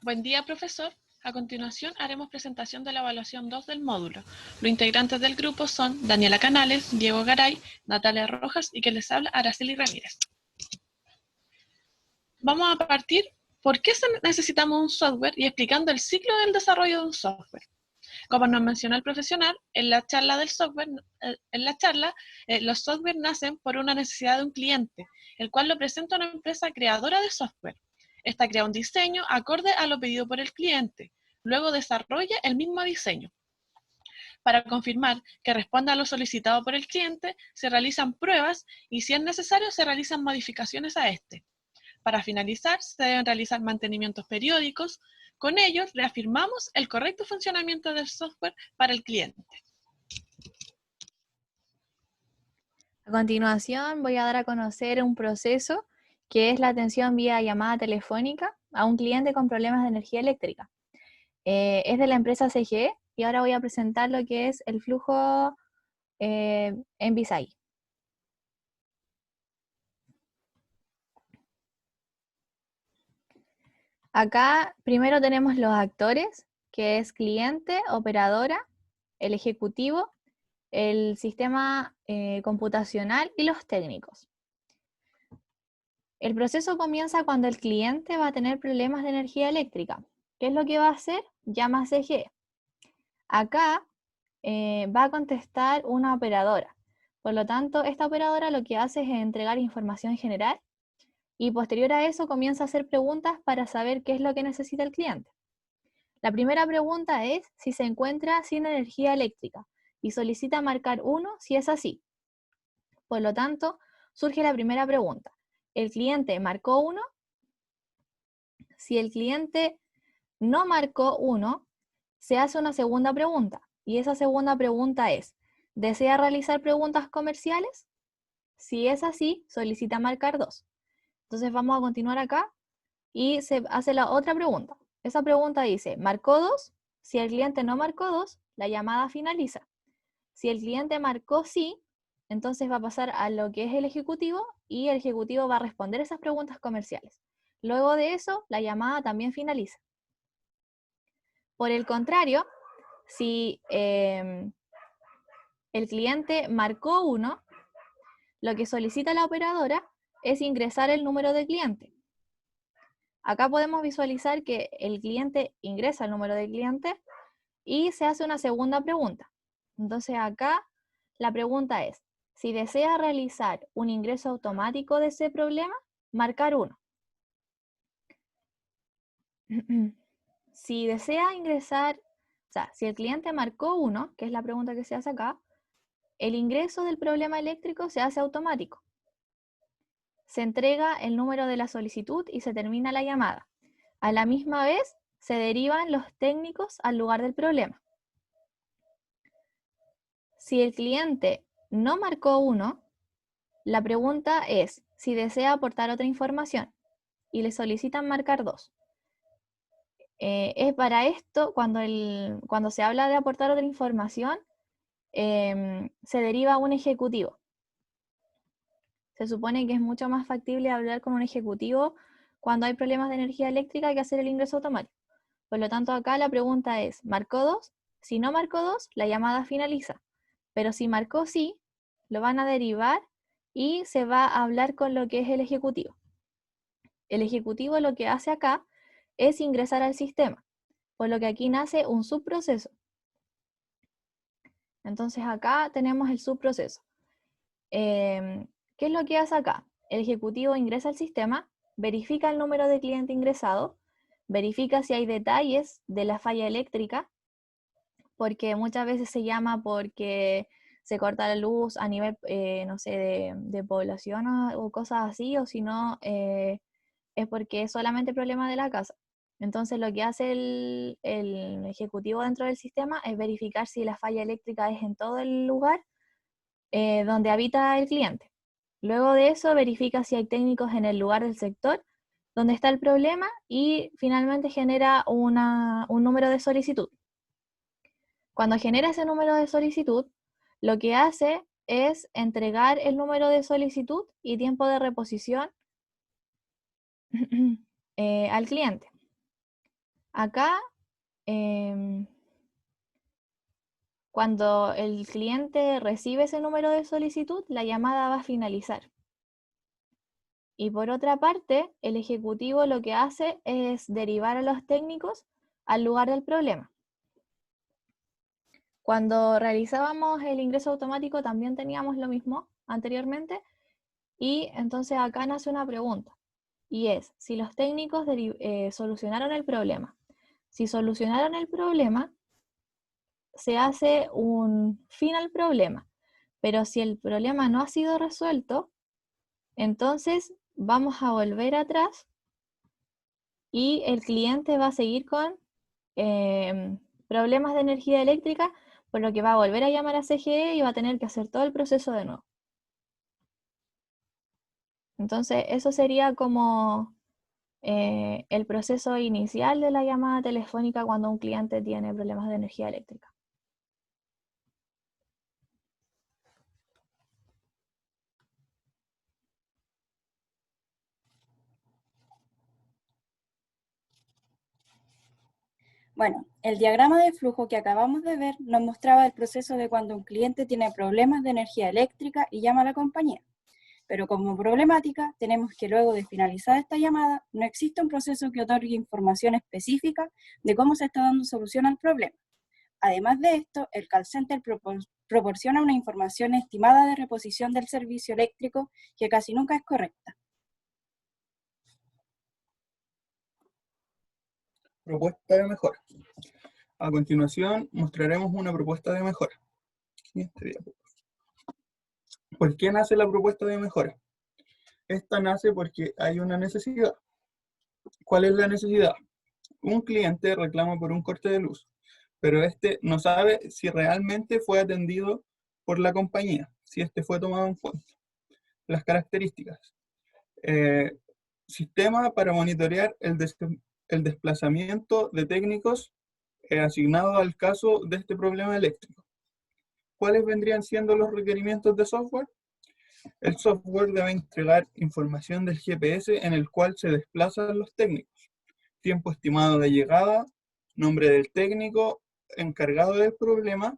Buen día, profesor. A continuación haremos presentación de la evaluación 2 del módulo. Los integrantes del grupo son Daniela Canales, Diego Garay, Natalia Rojas y quien les habla, Araceli Ramírez. Vamos a partir por qué necesitamos un software y explicando el ciclo del desarrollo de un software. Como nos mencionó el profesional, en la charla del software, los software nacen por una necesidad de un cliente, el cual lo presenta a una empresa creadora de software. Esta crea un diseño acorde a lo pedido por el cliente. Luego desarrolla el mismo diseño. Para confirmar que responda a lo solicitado por el cliente, se realizan pruebas y si es necesario se realizan modificaciones a este. Para finalizar, se deben realizar mantenimientos periódicos. Con ellos, reafirmamos el correcto funcionamiento del software para el cliente. A continuación, voy a dar a conocer un proceso que es la atención vía llamada telefónica a un cliente con problemas de energía eléctrica. Es de la empresa CGE y ahora voy a presentar lo que es el flujo en Visay. Acá primero tenemos los actores, que es cliente, operadora, el ejecutivo, el sistema computacional y los técnicos. El proceso comienza cuando el cliente va a tener problemas de energía eléctrica. ¿Qué es lo que va a hacer? Llama a CGE. Acá va a contestar una operadora. Por lo tanto, esta operadora lo que hace es entregar información general y posterior a eso comienza a hacer preguntas para saber qué es lo que necesita el cliente. La primera pregunta es si se encuentra sin energía eléctrica y solicita marcar 1 si es así. Por lo tanto, surge la primera pregunta. ¿El cliente marcó 1? Si el cliente no marcó 1, se hace una segunda pregunta. Y esa segunda pregunta es, ¿desea realizar preguntas comerciales? Si es así, solicita marcar 2. Entonces vamos a continuar acá y se hace la otra pregunta. Esa pregunta dice, ¿marcó 2? Si el cliente no marcó 2, la llamada finaliza. Si el cliente marcó sí, entonces va a pasar a lo que es el ejecutivo y el ejecutivo va a responder esas preguntas comerciales. Luego de eso, la llamada también finaliza. Por el contrario, si el cliente marcó 1, lo que solicita la operadora es ingresar el número de cliente. Acá podemos visualizar que el cliente ingresa el número de cliente y se hace una segunda pregunta. Entonces acá la pregunta es, si desea realizar un ingreso automático de ese problema, marcar 1. Si desea ingresar, o sea, si el cliente marcó 1, que es la pregunta que se hace acá, el ingreso del problema eléctrico se hace automático. Se entrega el número de la solicitud y se termina la llamada. A la misma vez, se derivan los técnicos al lugar del problema. Si el cliente no marcó 1, la pregunta es si desea aportar otra información y le solicitan marcar 2. Es para esto, cuando se habla de aportar otra información, se deriva a un ejecutivo. Se supone que es mucho más factible hablar con un ejecutivo cuando hay problemas de energía eléctrica que hacer el ingreso automático. Por lo tanto, acá la pregunta es, ¿marcó 2? Si no marcó 2, la llamada finaliza. Pero si marcó sí, lo van a derivar y se va a hablar con lo que es el ejecutivo. El ejecutivo lo que hace acá es ingresar al sistema, por lo que aquí nace un subproceso. Entonces acá tenemos el subproceso. ¿Qué es lo que hace acá? El ejecutivo ingresa al sistema, verifica el número de cliente ingresado, verifica si hay detalles de la falla eléctrica, porque muchas veces se llama porque se corta la luz a nivel, no sé, de población o cosas así, o si no, es porque es solamente problema de la casa. Entonces lo que hace el ejecutivo dentro del sistema es verificar si la falla eléctrica es en todo el lugar donde habita el cliente. Luego de eso verifica si hay técnicos en el lugar del sector donde está el problema y finalmente genera un número de solicitud. Cuando genera ese número de solicitud, lo que hace es entregar el número de solicitud y tiempo de reposición al cliente. Acá, cuando el cliente recibe ese número de solicitud, la llamada va a finalizar. Y por otra parte, el ejecutivo lo que hace es derivar a los técnicos al lugar del problema. Cuando realizábamos el ingreso automático también teníamos lo mismo anteriormente, y entonces acá nace una pregunta, y es si los técnicos solucionaron el problema. Si solucionaron el problema, se hace un fin al problema, pero si el problema no ha sido resuelto, entonces vamos a volver atrás y el cliente va a seguir con problemas de energía eléctrica, por lo que va a volver a llamar a CGE y va a tener que hacer todo el proceso de nuevo. Entonces, eso sería como el proceso inicial de la llamada telefónica cuando un cliente tiene problemas de energía eléctrica. Bueno, el diagrama de flujo que acabamos de ver nos mostraba el proceso de cuando un cliente tiene problemas de energía eléctrica y llama a la compañía. Pero como problemática, tenemos que luego de finalizar esta llamada, no existe un proceso que otorgue información específica de cómo se está dando solución al problema. Además de esto, el call center proporciona una información estimada de reposición del servicio eléctrico que casi nunca es correcta. Propuesta de mejora. A continuación mostraremos una propuesta de mejora. ¿Por qué nace la propuesta de mejora? Esta nace porque hay una necesidad. ¿Cuál es la necesidad? Un cliente reclama por un corte de luz, pero este no sabe si realmente fue atendido por la compañía, si este fue tomado en cuenta. Las características. Sistema para monitorear el desplazamiento de técnicos asignado al caso de este problema eléctrico. ¿Cuáles vendrían siendo los requerimientos de software? El software debe entregar información del GPS en el cual se desplazan los técnicos, tiempo estimado de llegada, nombre del técnico encargado del problema.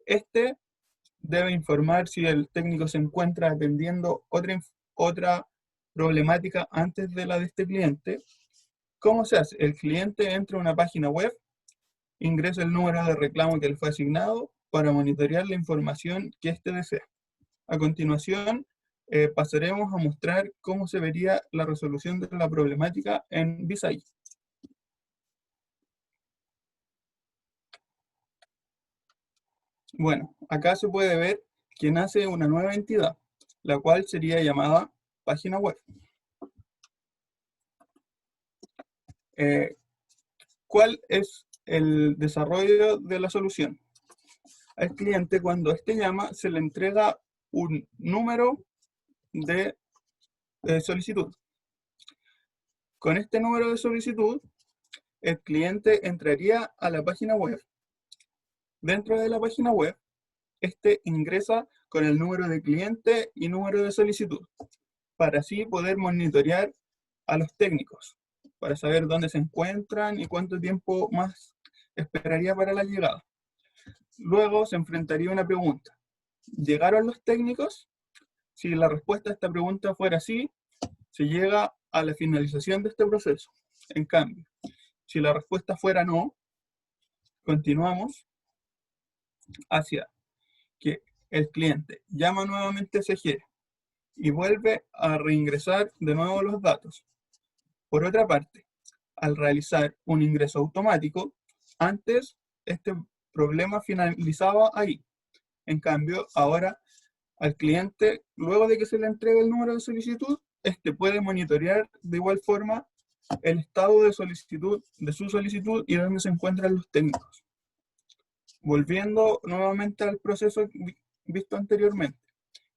Este debe informar si el técnico se encuentra atendiendo otra problemática antes de la de este cliente. ¿Cómo se hace? El cliente entra a una página web, ingresa el número de reclamo que le fue asignado para monitorear la información que éste desea. A continuación, pasaremos a mostrar cómo se vería la resolución de la problemática en Visay. Bueno, acá se puede ver que nace una nueva entidad, la cual sería llamada página web. ¿Cuál es el desarrollo de la solución? Al cliente, cuando éste llama, se le entrega un número de solicitud. Con este número de solicitud, el cliente entraría a la página web. Dentro de la página web, este ingresa con el número de cliente y número de solicitud, para así poder monitorear a los técnicos, para saber dónde se encuentran y cuánto tiempo más esperaría para la llegada. Luego se enfrentaría a una pregunta. ¿Llegaron los técnicos? Si la respuesta a esta pregunta fuera sí, se llega a la finalización de este proceso. En cambio, si la respuesta fuera no, continuamos hacia que el cliente llama nuevamente a CGE y vuelve a reingresar de nuevo los datos. Por otra parte, al realizar un ingreso automático, antes este problema finalizaba ahí. En cambio, ahora al cliente, luego de que se le entregue el número de solicitud, este puede monitorear de igual forma el estado de solicitud, de su solicitud y dónde se encuentran los técnicos. Volviendo nuevamente al proceso visto anteriormente,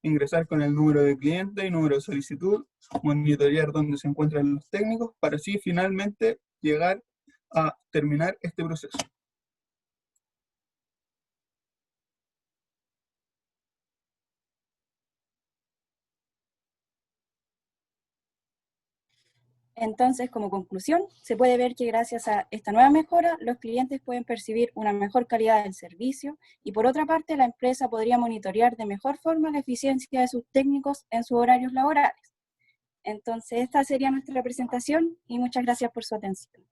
ingresar con el número de cliente y número de solicitud, monitorear dónde se encuentran los técnicos, para así finalmente llegar a terminar este proceso. Entonces, como conclusión, se puede ver que gracias a esta nueva mejora, los clientes pueden percibir una mejor calidad del servicio y por otra parte, la empresa podría monitorear de mejor forma la eficiencia de sus técnicos en sus horarios laborales. Entonces, esta sería nuestra presentación y muchas gracias por su atención.